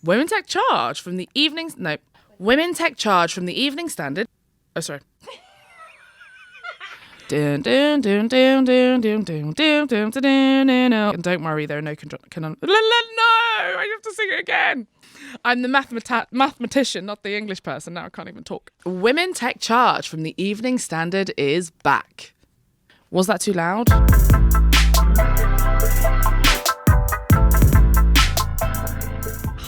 Women take charge from the evening... No. Women take charge from the Evening Standard... Oh, sorry. Dun, dun, dun, dun, dun, dun, dun, dun, dun, dun, and don't worry, there are no... No! I have to sing it again. I'm the mathematician, not the English person. Now I can't even talk. Women take charge from the Evening Standard is back. Was that too loud?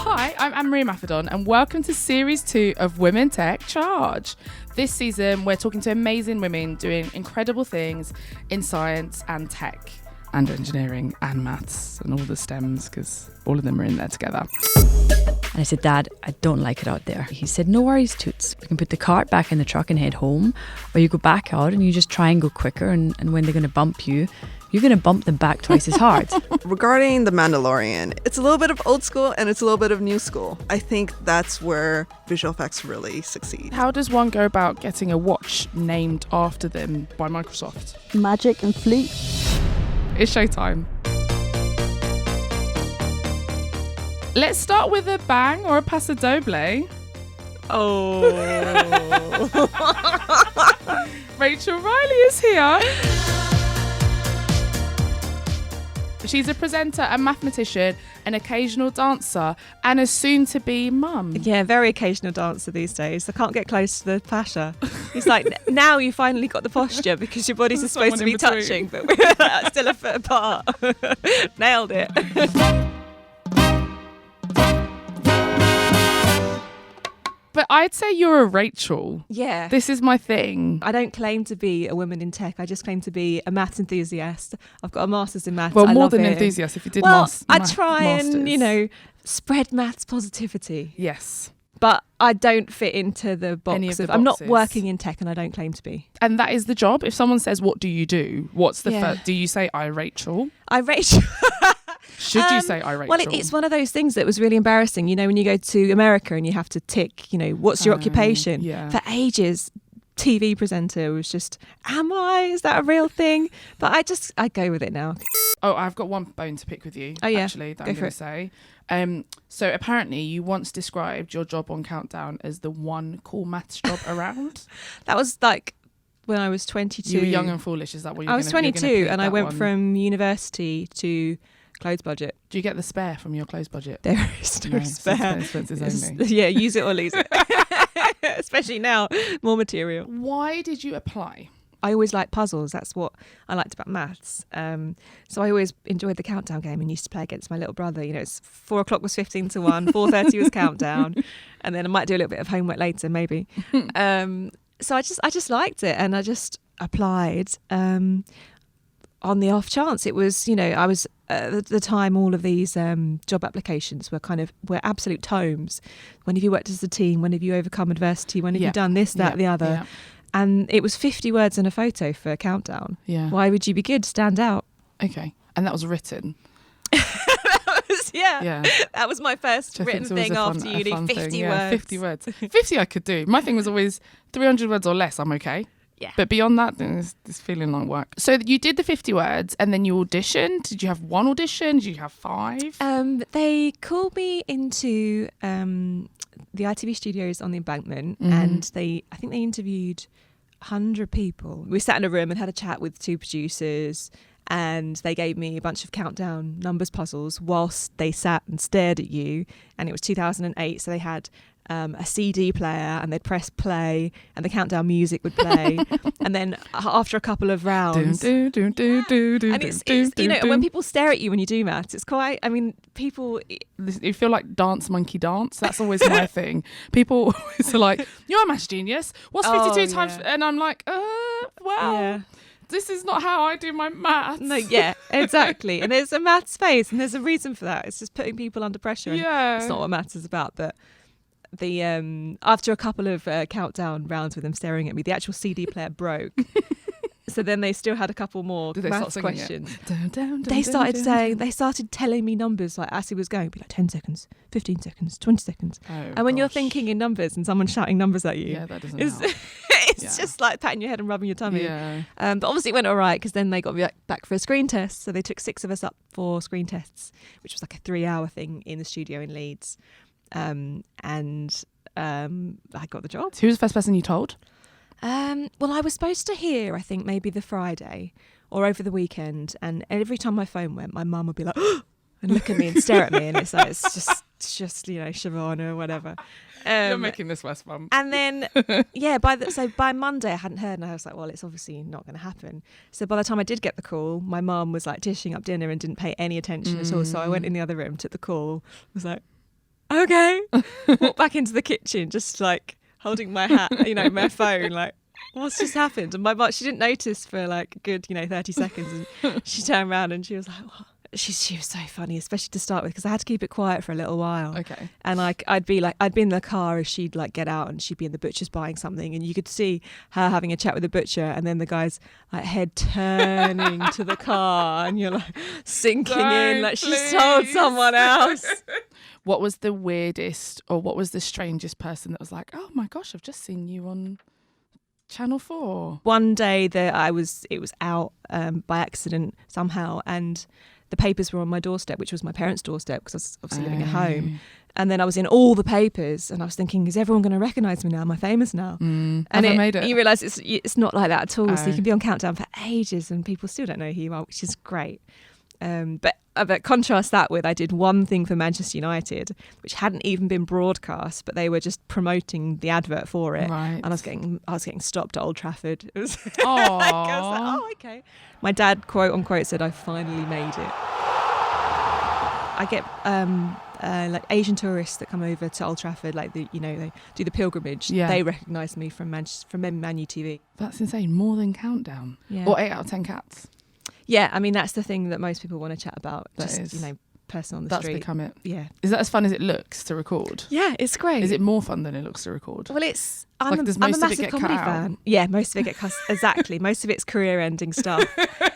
Hi, I'm Anne Marie Imafidon and welcome to Series 2 of Women Take Charge. This season, we're talking to amazing women doing incredible things in science and tech and engineering and maths and all the STEMs, because all of them are in there together. And I said, Dad, I don't like it out there. He said, no worries, Toots. We can put the cart back in the truck and head home, or you go back out and you just try and go quicker, and when they're going to bump you, you're going to bump them back twice as hard. Regarding The Mandalorian, it's a little bit of old school and it's a little bit of new school. I think that's where visual effects really succeed. How does one go about getting a watch named after them by Microsoft? Magic and flute. It's showtime. Let's start with a bang or a paso doble. Oh. Rachel Riley is here. She's a presenter, a mathematician, an occasional dancer, and a soon-to-be mum. Yeah, very occasional dancer these days. I can't get close to the pasha. He's like, now you finally got the posture because your bodies are supposed to be touching, but we're still a foot apart. Nailed it. But I'd say you're a Rachel. Yeah. This is my thing. I don't claim to be a woman in tech. I just claim to be a maths enthusiast. I've got a master's in maths. Well, I more love than it. enthusiast if you did I try and, spread maths positivity. Yes. But I don't fit into the box Any of the I'm not boxes. working in tech and I don't claim to be. And that is the job. If someone says, what do you do? What's the first? Do you say, I Rachel? I Rachel. Should you say I Rachel? Well, it's one of those things that was really embarrassing. You know, when you go to America and you have to tick, what's your occupation? Yeah. For ages, TV presenter was just, am I? Is that a real thing? But I go with it now. Oh, I've got one bone to pick with you, actually, that I'm going to say. So apparently you once described your job on Countdown as the one cool maths job around. That was like when I was 22. You were young and foolish, is that what you're I was 22 and I went from university to clothes budget. Do you get the spare from your clothes budget? There is no spare. Expenses only. Yeah, use it or lose it. Especially now, more material. Why did you apply? I always liked puzzles. That's what I liked about maths. So I always enjoyed the Countdown game and used to play against my little brother. It's 4 o'clock was 15 to 1, 4:30 was Countdown, and then I might do a little bit of homework later, maybe. So I just liked it, and I just applied on the off chance. It was, I was at the time, all of these job applications were were absolute tomes. When have you worked as a team? When have you overcome adversity? When have you done this, that, the other? Yeah. And it was 50 words and a photo for a Countdown. Yeah. Why would you be good? Stand out. Okay. And that was written. That was my first written thing after uni. 50 words. 50 words. 50 I could do. My thing was always 300 words or less, I'm okay. Yeah. But beyond that, then it's feeling like work. So you did the 50 words and then you auditioned. Did you have one audition? Did you have 5? They called me into the ITV studios on the Embankment, and I think they interviewed 100 people. We sat in a room and had a chat with 2 producers, and they gave me a bunch of Countdown numbers puzzles whilst they sat and stared at you. And it was 2008, so they had a CD player, and they'd press play and the Countdown music would play. And then after a couple of rounds, and it's when people stare at you when you do maths, it's quite, people... You feel like dance monkey dance. That's always my thing. People always are like, you're a maths genius. What's 52 times? And I'm like, this is not how I do my maths. No, yeah, exactly. And there's a maths phase, and there's a reason for that. It's just putting people under pressure. And it's not what maths is about. But the after a couple of Countdown rounds with them staring at me, the actual CD player broke. So then they still had a couple more maths questions. They started telling me numbers like as he was going, be like 10 seconds, 15 seconds, 20 seconds. And when you're thinking in numbers and someone's shouting numbers at you, that doesn't help. It's just like patting your head and rubbing your tummy. Yeah. But obviously it went all right because then they got me back for a screen test. So they took 6 of us up for screen tests, which was like a 3-hour thing in the studio in Leeds. and I got the job. Who was the first person you told? Well, I was supposed to hear, I think, maybe the Friday or over the weekend, and every time my phone went, my mum would be like, and look at me and stare at me, and it's like, it's just Siobhan or whatever. You're making this worse, Mum. And then, by Monday I hadn't heard, and I was like, well, it's obviously not going to happen. So by the time I did get the call, my mum was like dishing up dinner and didn't pay any attention at all. So I went in the other room, took the call, was like, okay, walked back into the kitchen, just like holding my hat, my phone, like, what's just happened? And my mum, she didn't notice for like a good, 30 seconds, and she turned around and she was like, what? She was so funny, especially to start with, because I had to keep it quiet for a little while. Okay. And I'd be in the car as she'd like get out, and she'd be in the butcher's buying something, and you could see her having a chat with the butcher, and then the guy's like head turning to the car, and you're like sinking in, like she's told someone else. What was the weirdest, or what was the strangest person that was like, oh my gosh, I've just seen you on Channel 4? One day that it was out by accident somehow, and the papers were on my doorstep, which was my parents' doorstep, because I was obviously living at home. And then I was in all the papers, and I was thinking, is everyone going to recognise me now? Am I famous now? And I made it. You realise it's not like that at all. So you can be on Countdown for ages, and people still don't know who you are, which is great. But contrast that with, I did one thing for Manchester United, which hadn't even been broadcast, but they were just promoting the advert for it. Right. And I was getting stopped at Old Trafford. It was Aww. I was like, oh, okay. My dad, quote unquote, said, I finally made it. I get like Asian tourists that come over to Old Trafford, like they do the pilgrimage. Yeah. They recognise me from Man U TV. That's insane. More than Countdown. Yeah. Or 8 out of 10 cats. Yeah, I mean, that's the thing that most people want to chat about. That just, is. person on the That's street. become it. Yeah. Is that as fun as it looks to record? Yeah, it's great. Is it more fun than it looks to record? Well, I'm a massive comedy fan. Yeah, most of it gets exactly. Most of it's career-ending stuff.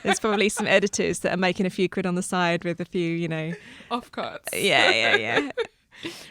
There's probably some editors that are making a few quid on the side with a few, off cuts. Yeah.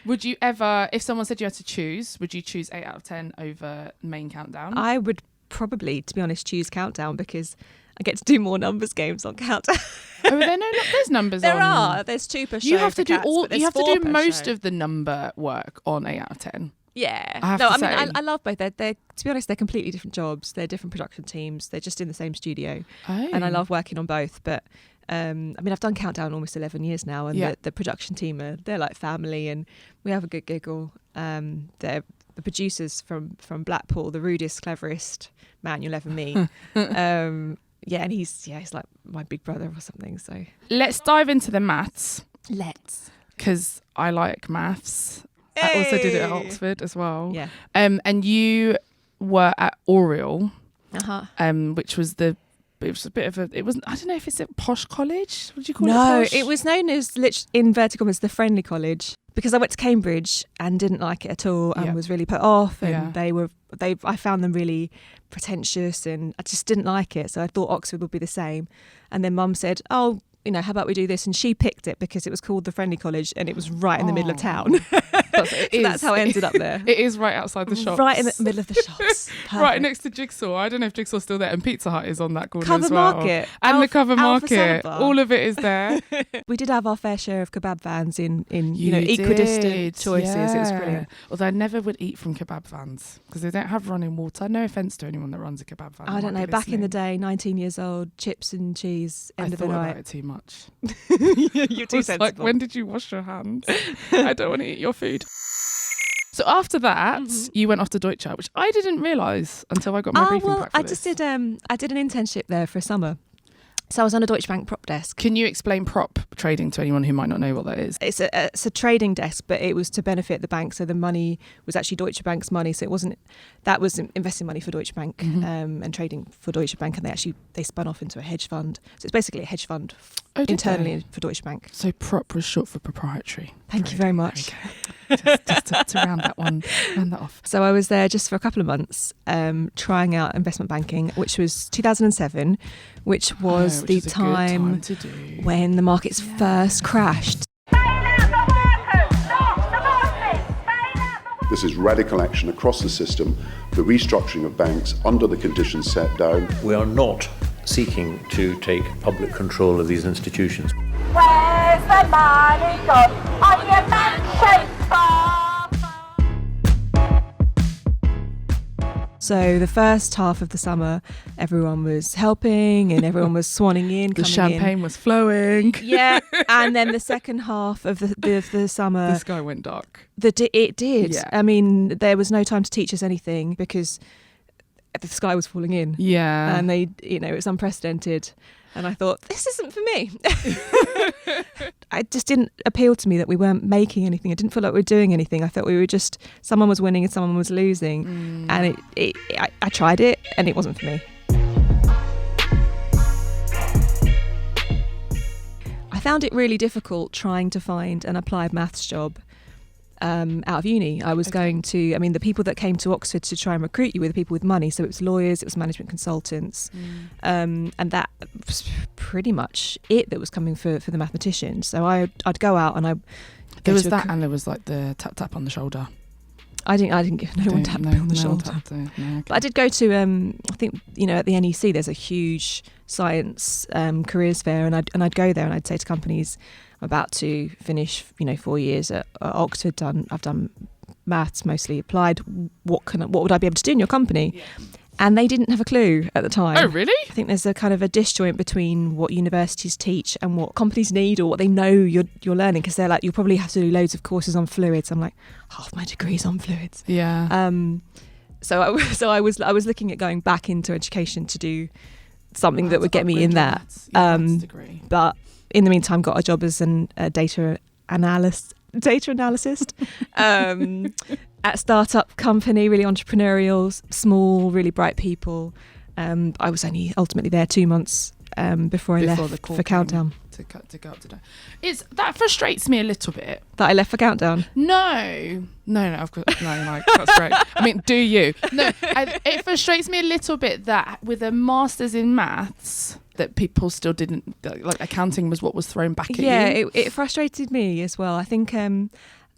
Would you ever, if someone said you had to choose, would you choose 8 out of 10 over main Countdown? I would probably, to be honest, choose Countdown because I get to do more numbers games on Countdown. Oh, there's numbers there on. are. There's 2 per show. You have to do cats, you have to do most show. of the number work on 8 out of 10. Yeah. I love both. They're to be honest, they're completely different jobs. They're different production teams. They're just in the same studio. Oh. And I love working on both. But I've done Countdown almost 11 years now, and the production team they're like family, and we have a good giggle. They're the producers from Blackpool, the rudest, cleverest man you'll ever meet. And he's like my big brother or something. So let's dive into the maths. Let's. Because I like maths. I also did it at Oxford as well. Yeah. And you were at Oriel, which was it was a bit of I don't know if it's a posh college. Would you call it posh? No, it was known as, in inverted commas, the friendly college, because I went to Cambridge and didn't like it at all and was really put off, and I found them really pretentious, and I just didn't like it. So I thought Oxford would be the same. And then Mum said, oh, how about we do this? And she picked it because it was called the Friendly College, and it was right in the middle of town. That's how I ended up there. It is right outside the shops. Right in the middle of the shops. Right next to Jigsaw. I don't know if Jigsaw's still there. And Pizza Hut is on that corner Cover as well. Market. And the Cover Alpha Market. Samba. All of it is there. We did have our fair share of kebab vans in equidistant choices. Yeah. It was brilliant. Although I never would eat from kebab vans because they don't have running water. No offence to anyone that runs a kebab van. I don't know. Back in the day, 19 years old, chips and cheese, end of the I thought night. about it too much. You're too sensible. Like, when did you wash your hands? I don't want to eat your food. So after that, you went off to Deutsche, which I didn't realise until I got my briefing pack for I this. just did. I did an internship there for a summer. So I was on a Deutsche Bank prop desk. Can you explain prop trading to anyone who might not know what that is? It's a trading desk, but it was to benefit the bank. So the money was actually Deutsche Bank's money. So that was investing money for Deutsche Bank and trading for Deutsche Bank. And they spun off into a hedge fund. So it's basically a hedge fund internally for Deutsche Bank. So prop was short for proprietary. Thank you very much. Just to round that off. So I was there just for a couple of months trying out investment banking, which was 2007, which was the time when the markets first crashed. This is radical action across the system, the restructuring of banks under the conditions set down. We are not seeking to take public control of these institutions. Where's the money gone on your man-shaped bar? So the first half of the summer, everyone was helping and everyone was swanning in. The coming champagne was flowing. Yeah, and then the second half of the summer, The sky went dark. it did. Yeah. I mean, there was no time to teach us anything because the sky was falling in. Yeah. And it was unprecedented. And I thought, this isn't for me. It just didn't appeal to me that we weren't making anything. I didn't feel like we were doing anything. I thought we were just, someone was winning and someone was losing. And I tried it and it wasn't for me. I found it really difficult trying to find an applied maths job out of uni. I was going to, the people that came to Oxford to try and recruit you were the people with money. So it was lawyers, it was management consultants. And that was pretty much it that was coming for the mathematician. So I'd go out and there was that, and there was like the tap on the shoulder. I didn't give no one tapped me on the shoulder. But I did go to, I think, at the NEC there's a huge science careers fair, and I'd go there and I'd say to companies, I'm about to finish, 4 years at Oxford. I've done maths, mostly applied. What would I be able to do in your company? Yeah. And they didn't have a clue at the time. Oh, really? I think there's a kind of a disjoint between what universities teach and what companies need or what they know you're learning, because they're like, you'll probably have to do loads of courses on fluids. I'm like, half my degree's on fluids. Yeah. So I was looking at going back into education to do something that would get me in that. Degree. But in the meantime, got a job as a data analyst at a startup company, really entrepreneurial, small, really bright people. I was only ultimately there 2 months before I left for Countdown. To go up to that frustrates me a little bit. That I left for Countdown? No, of course, no, like, that's great. I mean, do you? No, it frustrates me a little bit that with a master's in maths, that people still didn't, like, accounting was what was thrown back at you. Yeah, it frustrated me as well. I think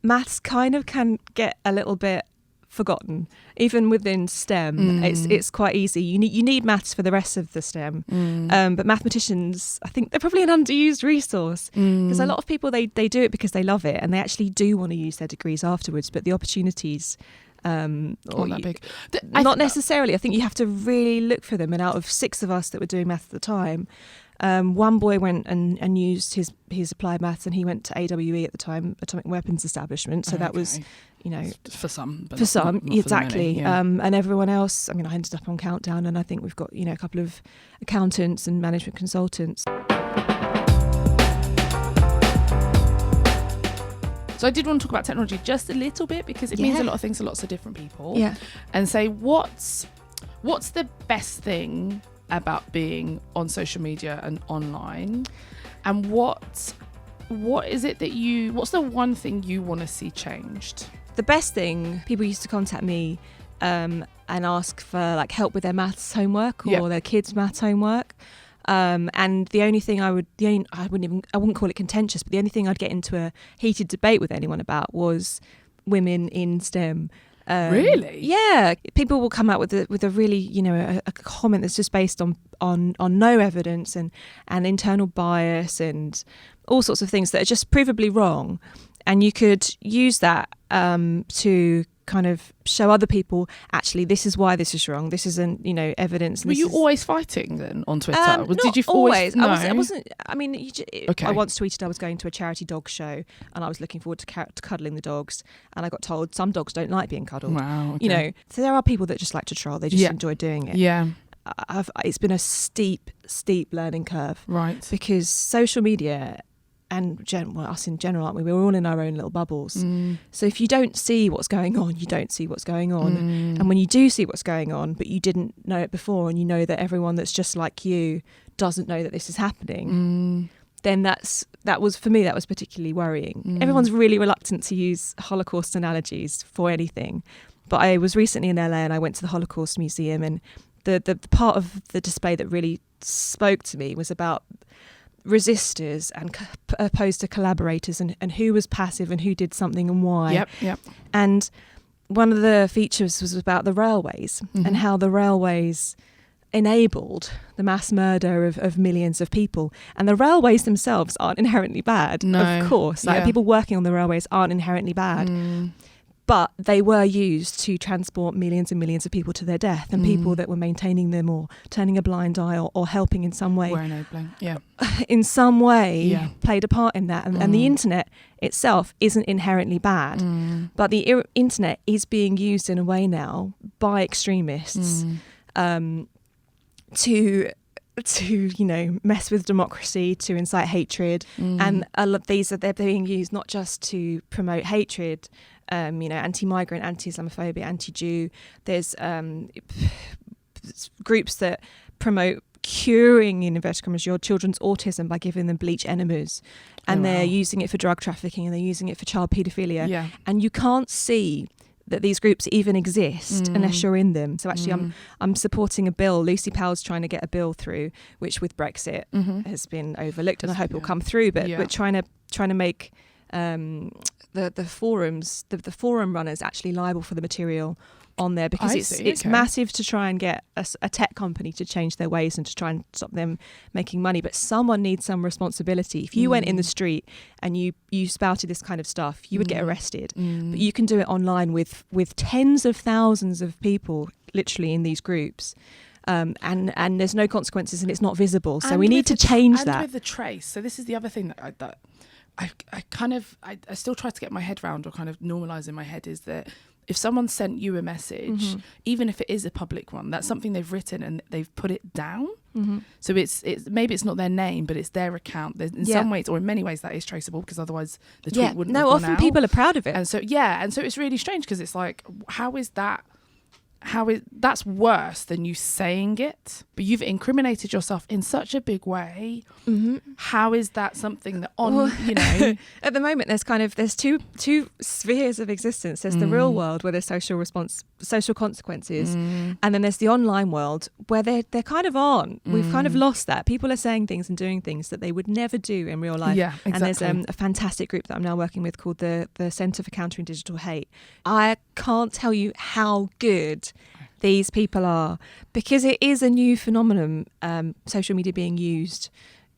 maths kind of can get a little bit forgotten, even within STEM. It's quite easy. You need maths for the rest of the STEM, but mathematicians, I think they're probably an underused resource, because a lot of people they do it because they love it and they actually do want to use their degrees afterwards, but the opportunities not that big. Not necessarily. I think you have to really look for them. And out of 6 of us that were doing maths at the time, one boy went and used his applied maths, and he went to AWE at the time, Atomic Weapons Establishment. So that was, for some, but not exactly. For the many, and everyone else. I ended up on Countdown, and I think we've got a couple of accountants and management consultants. So I did want to talk about technology just a little bit, because it means a lot of things to lots of different people. Yeah. And say what's the best thing about being on social media and online, and what is it that what's the one thing you want to see changed? The best thing, people used to contact me and ask for like help with their maths homework or their kids' maths homework. And the only thing I wouldn't call it contentious, but the only thing I'd get into a heated debate with anyone about was women in STEM. Really? Yeah. People will come out with a really, a comment that's just based on no evidence and internal bias and all sorts of things that are just provably wrong. And you could use that to kind of show other people, actually, this is why this is wrong. This isn't, evidence. Were you always fighting then on Twitter? Did you always? No. I wasn't. I once tweeted I was going to a charity dog show and I was looking forward to cuddling the dogs, and I got told some dogs don't like being cuddled. Wow. Okay. So there are people that just like to troll. They just enjoy doing it. Yeah. It's been a steep learning curve. Right. Because social media and us in general, aren't we? We're all in our own little bubbles. So if you don't see what's going on, you don't see what's going on. And when you do see what's going on, but you didn't know it before, and you know that everyone that's just like you doesn't know that this is happening, then that was particularly worrying. Everyone's really reluctant to use Holocaust analogies for anything. But I was recently in LA and I went to the Holocaust Museum, and the part of the display that really spoke to me was about resistors and opposed to collaborators, and who was passive and who did something and why. Yep. And one of the features was about the railways and how the railways enabled the mass murder of millions of people. And the railways themselves aren't inherently bad, of course. People working on the railways aren't inherently bad. But they were used to transport millions and millions of people to their death, and people that were maintaining them or turning a blind eye or helping in some way. Were enabling, yeah. In some way played a part in that. And the internet itself isn't inherently bad, but the internet is being used in a way now by extremists to mess with democracy, to incite hatred, and a lot of they're being used not just to promote hatred, anti-migrant, anti-Islamophobia, anti-Jew. There's groups that promote curing, in inverted commas, your children's autism by giving them bleach enemas, and they're using it for drug trafficking, and they're using it for child paedophilia, and you can't see that these groups even exist unless you're in them. So actually I'm supporting a bill. Lucy Powell's trying to get a bill through, which with Brexit has been overlooked, and I hope it will come through, but trying to make the forums, the forum runners actually liable for the material on there, because it's massive to try and get a tech company to change their ways and to try and stop them making money. But someone needs some responsibility. If you went in the street and you spouted this kind of stuff, you would get arrested. But you can do it online with tens of thousands of people literally in these groups. And there's no consequences, and it's not visible. So we need to change that. And with the trace. So this is the other thing that I still try to get my head around, or kind of normalise in my head, is that if someone sent you a message, even if it is a public one, that's something they've written and they've put it down. So it's maybe it's not their name, but it's their account. There's, in some ways, or in many ways, that is traceable, because otherwise the tweet wouldn't have gone often out. People are proud of it. And so it's really strange, because it's like, that's worse than you saying it, but you've incriminated yourself in such a big way. How is that something that at the moment there's two spheres of existence. There's the real world, where there's social consequences, and then there's the online world, where there kind of aren't. We've kind of lost that. People are saying things and doing things that they would never do in real life. Yeah, exactly. And there's a fantastic group that I'm now working with called the Centre for Countering Digital Hate. I can't tell you how good these people are, because it is a new phenomenon, social media being used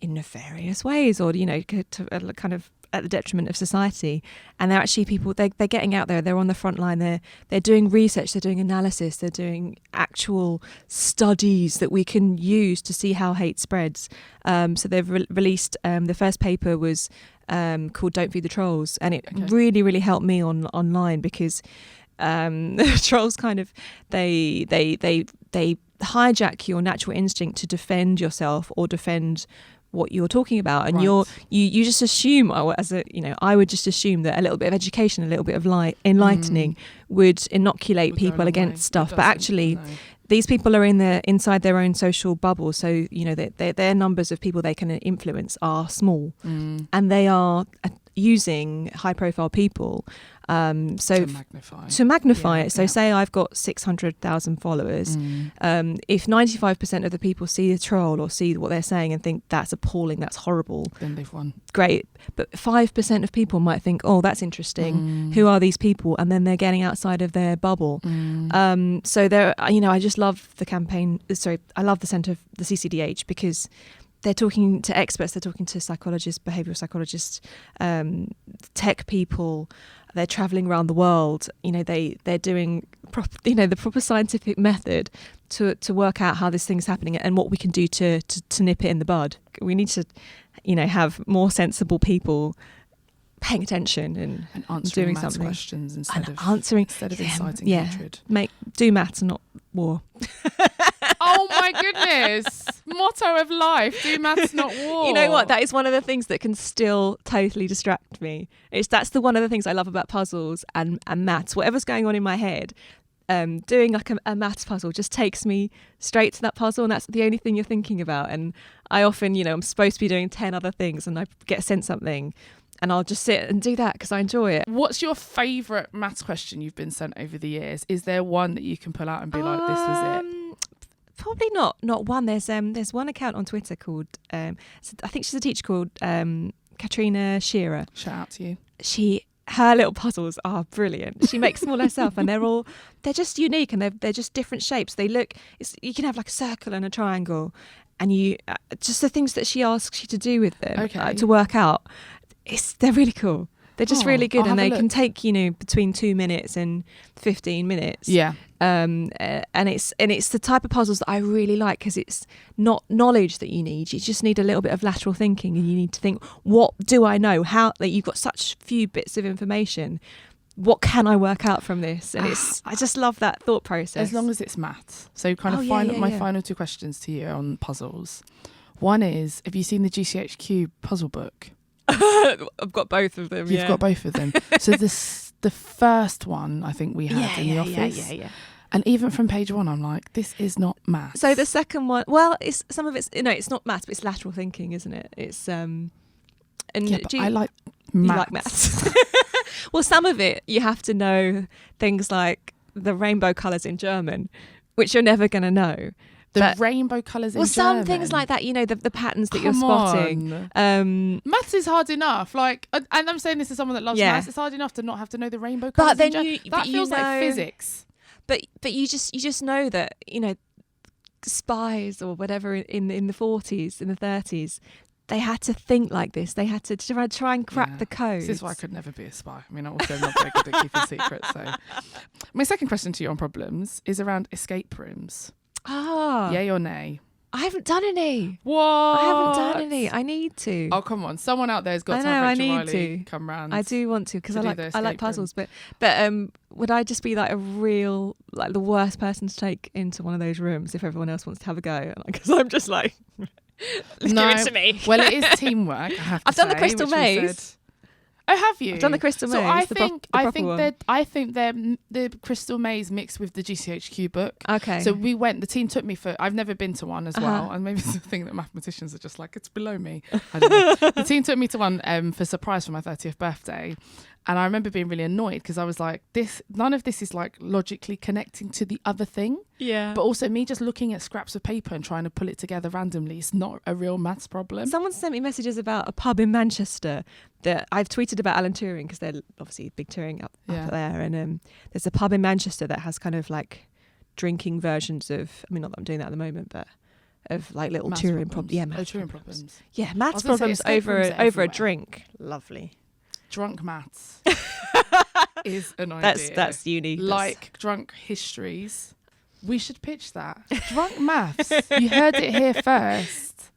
in nefarious ways, or to kind of at the detriment of society. And they're actually people, they're getting out there, they're on the front line, they're doing research, they're doing analysis, they're doing actual studies that we can use to see how hate spreads. So they've released, the first paper was called Don't Feed the Trolls, and it really, really helped me online, because trolls kind of they hijack your natural instinct to defend yourself or defend what you're talking about, and you just assume, I would just assume that a little bit of education, a little bit of enlightening would inoculate people against stuff, but actually these people are inside their own social bubble, so their numbers of people they can influence are small, and they are using high profile people to magnify it. So say I've got 600,000 followers. If 95% of the people see a troll or see what they're saying and think that's appalling, that's horrible, then they've won. Great. But 5% of people might think, oh, that's interesting. Who are these people? And then they're getting outside of their bubble. So there, I just love the campaign. I love the Centre of the CCDH, because they're talking to experts, they're talking to psychologists, behavioural psychologists, tech people. They're travelling around the world. They're doing the proper scientific method to work out how this thing's happening and what we can do to nip it in the bud. We need to, have more sensible people paying attention and answering doing maths something. questions instead of inciting hatred. Do maths and not war. Oh my goodness. Motto of life, do maths not war. You know what? That is one of the things that can still totally distract me. That's one of the things I love about puzzles and maths. Whatever's going on in my head, doing like a maths puzzle just takes me straight to that puzzle, and that's the only thing you're thinking about. And I often, I'm supposed to be doing 10 other things, and I get sent something, and I'll just sit and do that because I enjoy it. What's your favourite maths question you've been sent over the years? Is there one that you can pull out and be like, this was it? Probably not one. There's one account on Twitter called, I think she's a teacher called Katrina Shearer. Shout out to you. Her little puzzles are brilliant. She makes them all herself, and they're just unique, and they're just different shapes. You can have like a circle and a triangle, and just the things that she asks you to do with them to work out. They're really cool. They're just Oh, really good, I'll and have they a can look. take between 2 minutes and 15 minutes. Yeah. And it's the type of puzzles that I really like, because it's not knowledge that you need. You just need a little bit of lateral thinking, and you need to think, what do I know? How, like, you've got such few bits of information. What can I work out from this? And I just love that thought process. As long as it's maths. So kind of Oh, yeah. final two questions to you on puzzles. One is, have you seen the GCHQ puzzle book? I've got both of them. You've got both of them. So the first one I think we had in the office. Yeah. And even from page 1, I'm like, this is not maths. So the second one, well, it's it's not maths, but it's lateral thinking, isn't it? It's and yeah, but I like you maths. like maths. Well, some of it you have to know things like the rainbow colours in German, which you're never going to know. The rainbow colours in German. Well, some things like that, the patterns that you're Come spotting. on. Maths is hard enough. Like, and I'm saying this as someone that loves maths. It's hard enough to not have to know the rainbow colours. But then that feels like physics. But you just know that spies or whatever in the 40s, in the 30s, they had to think like this. They had to try and crack the code. This is why I could never be a spy. I mean, I'm also not very good at keeping secrets. So, my second question to you on problems is around escape rooms. Yay or nay? I haven't done any. What? I haven't done any. I need to. Oh, come on. Someone out there has got to have Rachel Riley come round. I do want to, because I like puzzles. room. But would I just be like the worst person to take into one of those rooms if everyone else wants to have a go? Because I'm just like, give it to me. Well, it is teamwork. I have to I've done the say, Crystal which we Maze. said. Oh, have you? I've done the Crystal Maze. I the think proper they're the Crystal Maze mixed with the GCHQ book. Okay. So the team took me for. I've never been to one as well, and maybe it's the thing that mathematicians are just like, it's below me. I don't know. The team took me to one for surprise for my 30th birthday. And I remember being really annoyed because I was like, none of this is like logically connecting to the other thing. Yeah. But also me just looking at scraps of paper and trying to pull it together randomly. It's not a real maths problem. Someone sent me messages about a pub in Manchester that I've tweeted about Alan Turing, because they're obviously big touring up there. And there's a pub in Manchester that has kind of like drinking versions of, I mean, not that I'm doing that at the moment, but of like little Maths Turing problems. Yeah, maths problems. Yeah, I maths was gonna say, problems escape rooms are over a everywhere. drink. Lovely. Drunk maths is an idea. That's uni. Like drunk histories. We should pitch that. Drunk maths. You heard it here first.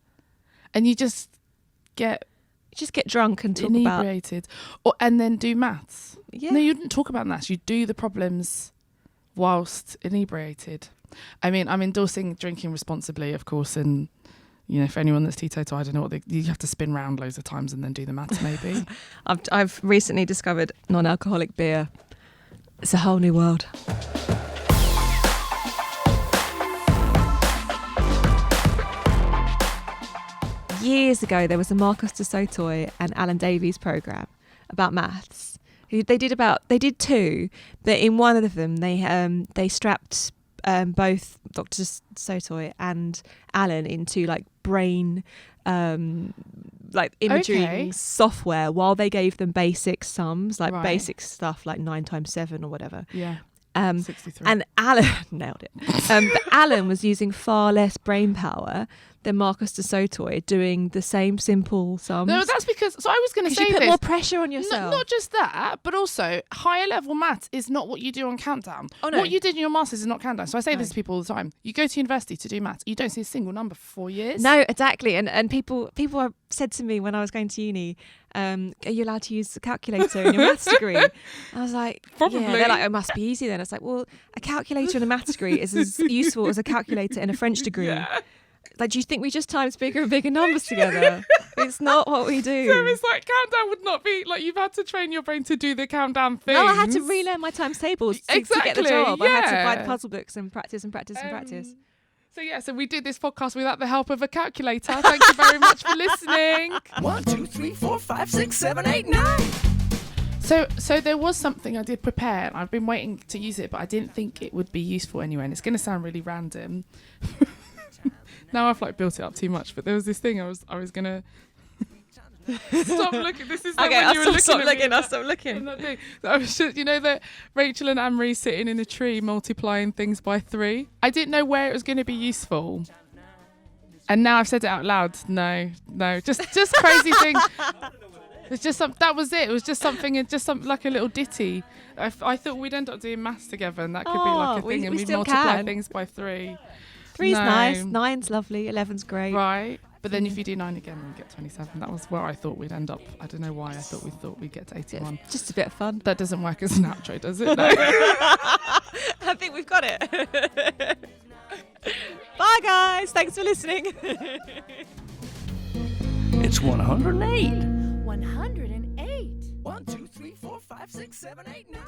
And you just get drunk and talk inebriated. And then do maths. Yeah. No, you didn't talk about maths. You do the problems whilst inebriated. I mean, I'm endorsing drinking responsibly, of course, and for anyone that's teetotal, I don't know you have to spin round loads of times and then do the maths maybe. I've recently discovered non-alcoholic beer. It's a whole new world. Years ago, there was a Marcus de Sotoy and Alan Davies programme about maths. They did two, but in one of them they strapped both Dr. Sotoy and Alan into like brain like imaging software while they gave them basic sums, like basic stuff like 9 times 7 or whatever. Yeah. 63. And Alan nailed it. But Alan was using far less brain power than Marcus de Sotoy doing the same simple sums. No, that's because. So I was going to say you put this. more pressure on yourself. Not just that, but also higher level maths is not what you do on Countdown. Oh, no. What you did in your masters is not Countdown. So I say this to people all the time. You go to university to do maths. You don't see a single number for 4 years. No, exactly. And people have said to me when I was going to uni, are you allowed to use a calculator in your maths degree? I was like, Probably. Yeah. They're like, it must be easy then. It's like, well, a calculator in a maths degree is as useful as a calculator in a French degree. Yeah. Like, do you think we just times bigger and bigger numbers together? It's not what we do. So it's like Countdown would not be like you've had to train your brain to do the Countdown thing. No, I had to relearn my times tables to get the job. I had to buy the puzzle books and practice. So we did this podcast without the help of a calculator. Thank you very much for listening. 1, 2, 3, 4, 5, 6, 7, 8, 9. So there was something I did prepare, and I've been waiting to use it, but I didn't think it would be useful anyway, and it's going to sound really random. Now I've like built it up too much, but there was this thing I was gonna stop looking. This is like Okay, when you were I'll stop looking. I'll stop looking. I was just, that Rachel and Anne Marie sitting in a tree multiplying things by 3. I didn't know where it was going to be useful, and now I've said it out loud. No, just crazy things. It's just that was it. It was just something, like a little ditty. I thought we'd end up doing maths together, and that could be like a thing, and we we'd still multiply can. things by 3. 3's No. nice, 9's lovely, 11's great. Right. But then if you do 9 again, we get 27. That was where I thought we'd end up. I don't know why I thought we'd get to 81. Yeah, just a bit of fun. That doesn't work as an outro, does it? No. I think we've got it. Bye, guys. Thanks for listening. It's 108. 108. 1, 2, 3, 4, 5, 6, 7, 8, 9.